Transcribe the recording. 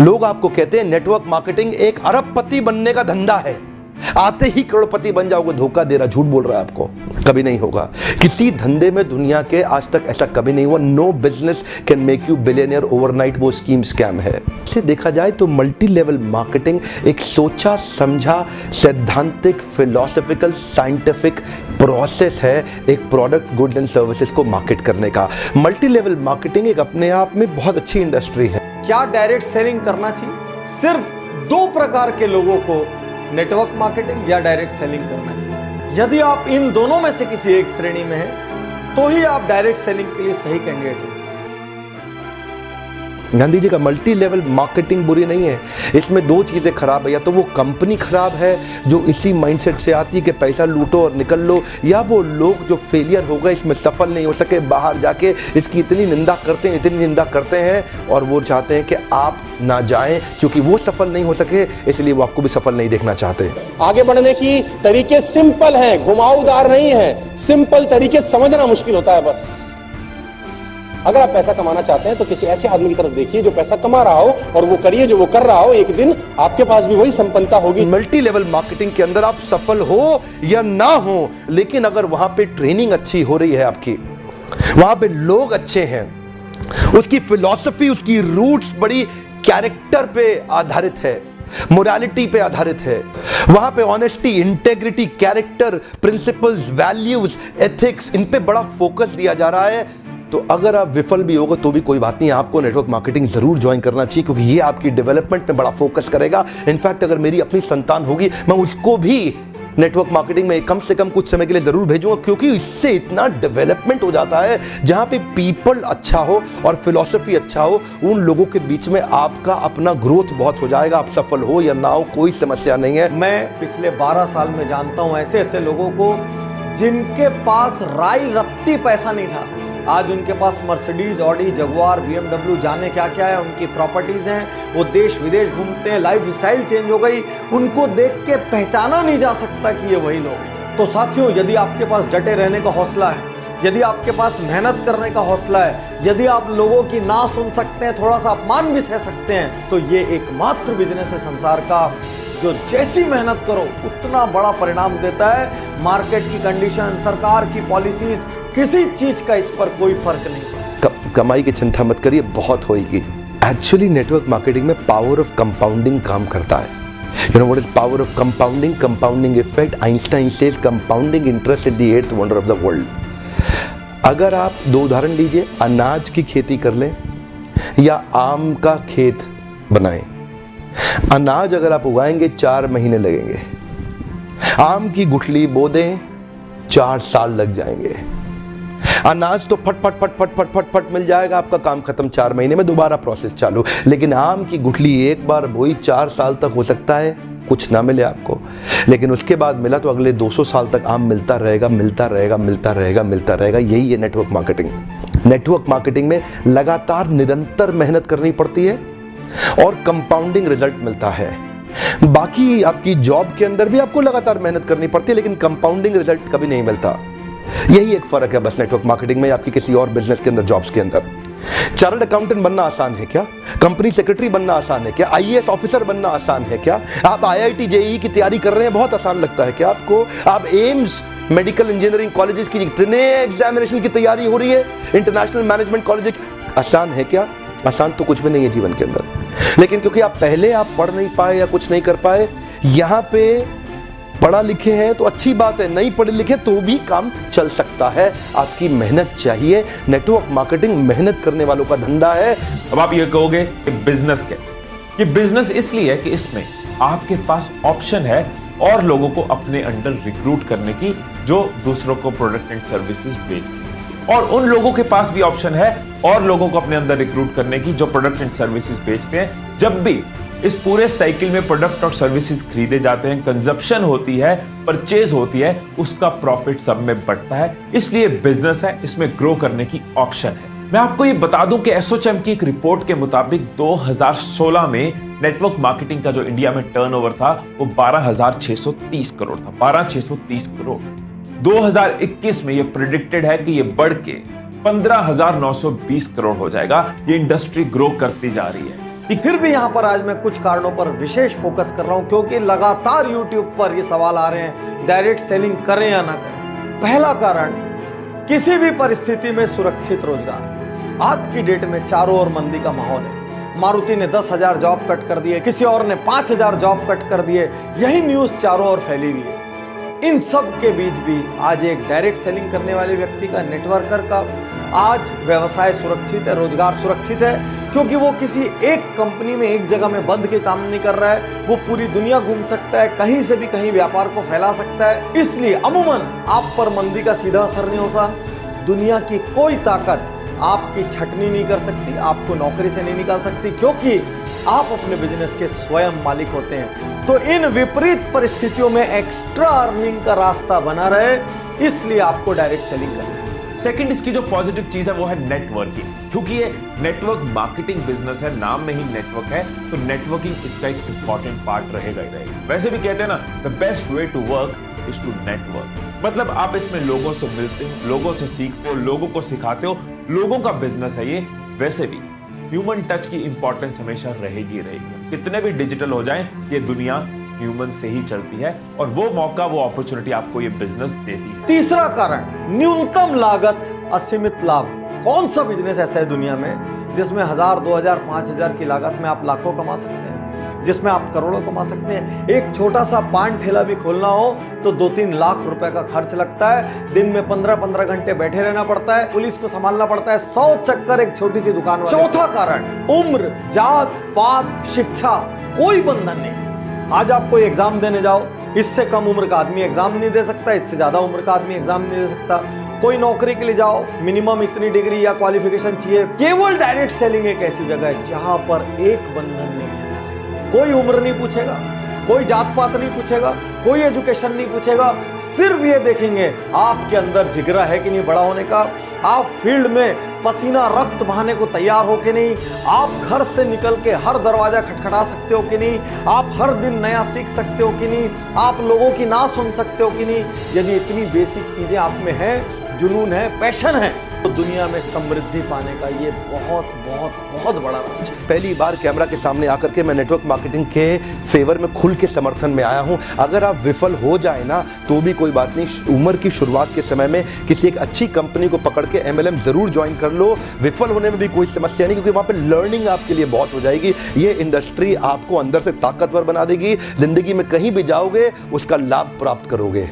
लोग आपको कहते हैं नेटवर्क मार्केटिंग एक अरबपति बनने का धंधा है, आते ही करोड़पति बन जाओगे। धोखा दे रहा, झूठ बोल रहा है आपको, कभी नहीं होगा। किसी धंधे में दुनिया के आज तक ऐसा कभी नहीं हुआ। No business can make you billionaire overnight, वो स्कीम स्कैम है। इसे देखा जाए तो मल्टी लेवल मार्केटिंग एक सोचा समझा सैद्धांतिक फिलोसॉफिकल साइंटिफिक प्रोसेस है एक प्रोडक्ट गुड एंड सर्विसेज को मार्केट करने का। मल्टी लेवल मार्केटिंग एक अपने आप में बहुत अच्छी इंडस्ट्री है। क्या डायरेक्ट सेलिंग करना चाहिए? सिर्फ दो प्रकार के लोगों को नेटवर्क मार्केटिंग या डायरेक्ट सेलिंग करना चाहिए। यदि आप इन दोनों में से किसी एक श्रेणी में हैं तो ही आप डायरेक्ट सेलिंग के लिए सही कैंडिडेट हैं। गांधी जी का मल्टी लेवल मार्केटिंग बुरी नहीं है, इसमें दो चीजें खराब है। या तो वो कंपनी खराब है जो इसी माइंडसेट से आती है कि पैसा लूटो और निकल लो, या वो लोग जो फेलियर हो गए, इसमें सफल नहीं हो सके, बाहर जाके इसकी इतनी निंदा करते हैं और वो चाहते हैं कि आप ना जाएं क्योंकि वो सफल नहीं हो सके, इसलिए वो आपको भी सफल नहीं देखना चाहते। आगे बढ़ने की तरीके सिंपल हैं, घुमावदार नहीं है। सिंपल तरीके समझना मुश्किल होता है। बस अगर आप पैसा कमाना चाहते हैं तो किसी ऐसे आदमी की तरफ देखिए जो पैसा कमा रहा हो और वो करिए जो वो कर रहा हो। एक दिन आपके पास भी वही संपन्नता होगी। मल्टी लेवल मार्केटिंग के अंदर आप सफल हो या ना हो, लेकिन अगर वहां पे ट्रेनिंग अच्छी हो रही है आपकी, वहां पे लोग अच्छे हैं, उसकी फिलॉसफी उसकी रूट्स बड़ी कैरेक्टर पे आधारित है, मोरालिटी पे आधारित है, वहां पे honesty integrity character principles values ethics in पे बड़ा फोकस दिया जा रहा है, तो अगर आप विफल भी होगा तो भी कोई बात नहीं, आपको नेटवर्क मार्केटिंग जरूर ज्वाइन करना चाहिए क्योंकि ये आपकी डेवलपमेंट में बड़ा फोकस करेगा। इनफैक्ट अगर मेरी अपनी संतान होगी मैं उसको भी नेटवर्क मार्केटिंग में कम से कम कुछ समय के लिए जरूर भेजूंगा क्योंकि इससे इतना डेवलपमेंट हो जाता है जहां पे पीपल अच्छा हो और फिलॉसफी अच्छा हो, उन लोगों के बीच में आपका अपना ग्रोथ बहुत हो जाएगा। आप सफल हो या ना हो कोई समस्या नहीं है। मैं पिछले 12 साल में जानता हूं ऐसे ऐसे लोगों को जिनके पास राई रत्ती पैसा नहीं था, आज उनके पास मर्सिडीज ऑडी जगुआर BMW जाने क्या क्या है, उनकी प्रॉपर्टीज हैं, वो देश विदेश घूमते हैं, लाइफ स्टाइल चेंज हो गई, उनको देख के पहचाना नहीं जा सकता कि ये वही लोग हैं। तो साथियों, यदि आपके पास डटे रहने का हौसला है, यदि आपके पास मेहनत करने का हौसला है, यदि आप लोगों की ना सुन सकते हैं, थोड़ा सा अपमान भी सह सकते हैं, तो ये एकमात्र बिजनेस है संसार का जो जैसी मेहनत करो उतना बड़ा परिणाम देता है। मार्केट की कंडीशन, सरकार की पॉलिसीज, किसी चीज का इस पर कोई फर्क नहीं। कमाई की चिंता मत करिए, बहुत होगी। एक्चुअली नेटवर्क मार्केटिंग में पावर ऑफ कंपाउंडिंग काम करता है। You know what is power of compounding? Compounding effect. Einstein says compounding interest is the eighth wonder of the world. अगर आप दो उदाहरण लीजिए, अनाज की खेती कर लें या आम का खेत बनाएं। अनाज अगर आप उगाएंगे 4 महीने लगेंगे, आम की गुठली बो दें 4 साल लग जाएंगे। अनाज तो फट फट फट फट फट फट फट मिल जाएगा, आपका काम खत्म, 4 महीने में दोबारा प्रोसेस चालू। लेकिन आम की गुठली एक बार बोई 4 साल तक हो सकता है कुछ ना मिले आपको, लेकिन उसके बाद मिला तो अगले 200 साल तक आम मिलता रहेगा मिलता रहेगा मिलता रहेगा मिलता रहेगा। यही है नेटवर्क मार्केटिंग। नेटवर्क मार्केटिंग में लगातार निरंतर मेहनत करनी पड़ती है और कंपाउंडिंग रिजल्ट मिलता है। बाकी आपकी जॉब के अंदर भी आपको लगातार मेहनत करनी पड़ती है लेकिन कंपाउंडिंग रिजल्ट कभी नहीं मिलता। यही एक फर्क है बस नेटवर्क मार्केटिंग में आपकी किसी और बिजनेस के अंदर, जॉब्स के अंदर। चार्टर्ड अकाउंटेंट बनना आसान है क्या? कंपनी सेक्रेटरी बनना आसान है क्या? IAS ऑफिसर बनना आसान है क्या? आप IIT JEE की तैयारी कर रहे हैं, बहुत आसान लगता है क्या आपको? आप एम्स मेडिकल इंजीनियरिंग कॉलेजेस की इतने एग्जामिनेशन की तैयारी हो रही है, इंटरनेशनल मैनेजमेंट कॉलेज, आसान है क्या? आसान तो कुछ भी नहीं है जीवन के अंदर। लेकिन क्योंकि आप पहले आप पढ़ नहीं पाए या कुछ नहीं कर पाए, यहां पे पढ़ा लिखे हैं तो अच्छी बात है, नहीं पढ़े लिखे तो भी काम चल सकता है। आपकी मेहनत चाहिए। नेटवर्क मार्केटिंग मेहनत करने वालों का धंधा है। अब आप ये कहोगे कि बिजनेस कैसे? ये बिजनेस इसलिए है कि इसमें आपके पास ऑप्शन है और लोगों को अपने अंडर रिक्रूट करने की जो दूसरों को प्रोडक्ट एंड सर्विसेज बेचते हैं, और उन लोगों के पास भी ऑप्शन है और लोगों को अपने अंदर रिक्रूट करने की जो प्रोडक्ट एंड सर्विसेज बेचते हैं। जब भी इस पूरे साइकिल में प्रोडक्ट और सर्विसेज खरीदे जाते हैं, कंजप्शन होती है, परचेज होती है, उसका प्रॉफिट सब में बढ़ता है। इसलिए बिजनेस है, इसमें ग्रो करने की ऑप्शन है। मैं आपको ये बता दूं कि एसोचैम की एक रिपोर्ट के मुताबिक 2016 में नेटवर्क मार्केटिंग का जो इंडिया में टर्नओवर था वो 12,630 करोड़ था। 12,630 करोड़। 2021 में ये प्रेडिक्टेड है कि ये बढ़ के 15,920 करोड़ हो जाएगा। ये इंडस्ट्री ग्रो करती जा रही है। फिर भी यहां पर आज मैं कुछ कारणों पर विशेष फोकस कर रहा हूं, क्योंकि लगातार YouTube पर ये सवाल आ रहे हैं डायरेक्ट सेलिंग करें या ना करें। पहला कारण, किसी भी परिस्थिति में सुरक्षित रोजगार। आज की डेट में चारों ओर मंदी का माहौल है। मारुति ने 10,000 जॉब कट कर दिए, किसी और ने 5,000 जॉब कट कर दिए, यही न्यूज चारों ओर फैली हुई है। इन सब के बीच भी आज एक डायरेक्ट सेलिंग करने वाले व्यक्ति का, नेटवर्कर का आज व्यवसाय सुरक्षित है, रोजगार सुरक्षित है, क्योंकि वो किसी एक कंपनी में एक जगह में बंद के काम नहीं कर रहा है। वो पूरी दुनिया घूम सकता है, कहीं से भी कहीं व्यापार को फैला सकता है। इसलिए अमूमन आप पर मंदी का सीधा असर नहीं होता। दुनिया की कोई ताकत आपकी छटनी नहीं कर सकती, आपको नौकरी से नहीं निकाल सकती, क्योंकि आप अपने बिजनेस के स्वयं मालिक होते हैं। तो इन विपरीत परिस्थितियों में एक्स्ट्रा अर्निंग का रास्ता बना रहे, इसलिए आपको डायरेक्ट सेलिंग करनी चाहिए। सेकंड, इसकी जो पॉजिटिव चीज है वो है नेटवर्किंग, क्योंकि ये नेटवर्क मार्केटिंग बिजनेस है, नाम में ही नेटवर्क है, तो नेटवर्किंग इसका एक इंपॉर्टेंट पार्ट रहेगा ही रहेगा। वैसे भी कहते हैं ना, the best way to work is to network. मतलब आप इसमें लोगों से मिलते हो, लोगों से सीखते हो, लोगों को सिखाते हो, लोगों का बिजनेस है ये। वैसे भी ह्यूमन टच की इंपॉर्टेंस हमेशा रहेगी रहेगी। कितने भी डिजिटल हो जाएं, ये दुनिया ह्यूमन से ही चलती है, और वो मौका, वो अपॉर्चुनिटी आपको ये बिजनेस देती है। तीसरा कारण, न्यूनतम लागत असीमित लाभ। कौन सा बिजनेस ऐसा है दुनिया में जिसमें 1,000, 2,000, 5,000 की लागत में आप लाखों कमा सकते हैं, जिसमें आप करोड़ों कमा सकते हैं। एक छोटा सा पान ठेला भी खोलना हो तो 2-3 लाख रुपए का खर्च लगता है। दिन में 15-15 घंटे बैठे रहना पड़ता है, पुलिस को संभालना पड़ता है, 100 चक्कर एक छोटी सी दुकान वाले। चौथा कारण, उम्र, जात पात, शिक्षा, कोई बंधन नहीं। आज आप कोई एग्जाम देने जाओ, इससे कम उम्र का आदमी एग्जाम नहीं दे सकता, इससे ज्यादा उम्र का आदमी एग्जाम नहीं दे सकता। कोई नौकरी के लिए जाओ, मिनिमम इतनी डिग्री या क्वालिफिकेशन चाहिए। केवल डायरेक्ट सेलिंग एक ऐसी जगह है जहां पर एक बंधन नहीं है। कोई उम्र नहीं पूछेगा, कोई जात पात नहीं पूछेगा, कोई एजुकेशन नहीं पूछेगा, सिर्फ ये देखेंगे आपके अंदर जिगरा है कि नहीं बड़ा होने का, आप फील्ड में पसीना रक्त बहाने को तैयार हो कि नहीं, आप घर से निकल के हर दरवाजा खटखटा सकते हो कि नहीं, आप हर दिन नया सीख सकते हो कि नहीं, आप लोगों की ना सुन सकते हो कि नहीं। यदि इतनी बेसिक चीजें आप में है, जुनून है, पैशन है, तो दुनिया में समृद्धि पाने का ये बहुत बहुत बहुत बड़ा रास्ता। पहली बार कैमरा के सामने आकर के मैं नेटवर्क मार्केटिंग के फेवर में खुल के समर्थन में आया हूं। अगर आप विफल हो जाए ना तो भी कोई बात नहीं, उम्र की शुरुआत के समय में किसी एक अच्छी कंपनी को पकड़ के MLM जरूर ज्वाइन कर लो। विफल होने में भी कोई समस्या नहीं, क्योंकि वहां पर लर्निंग आपके लिए बहुत हो जाएगी। ये इंडस्ट्री आपको अंदर से ताकतवर बना देगी, जिंदगी में कहीं भी जाओगे उसका लाभ प्राप्त करोगे।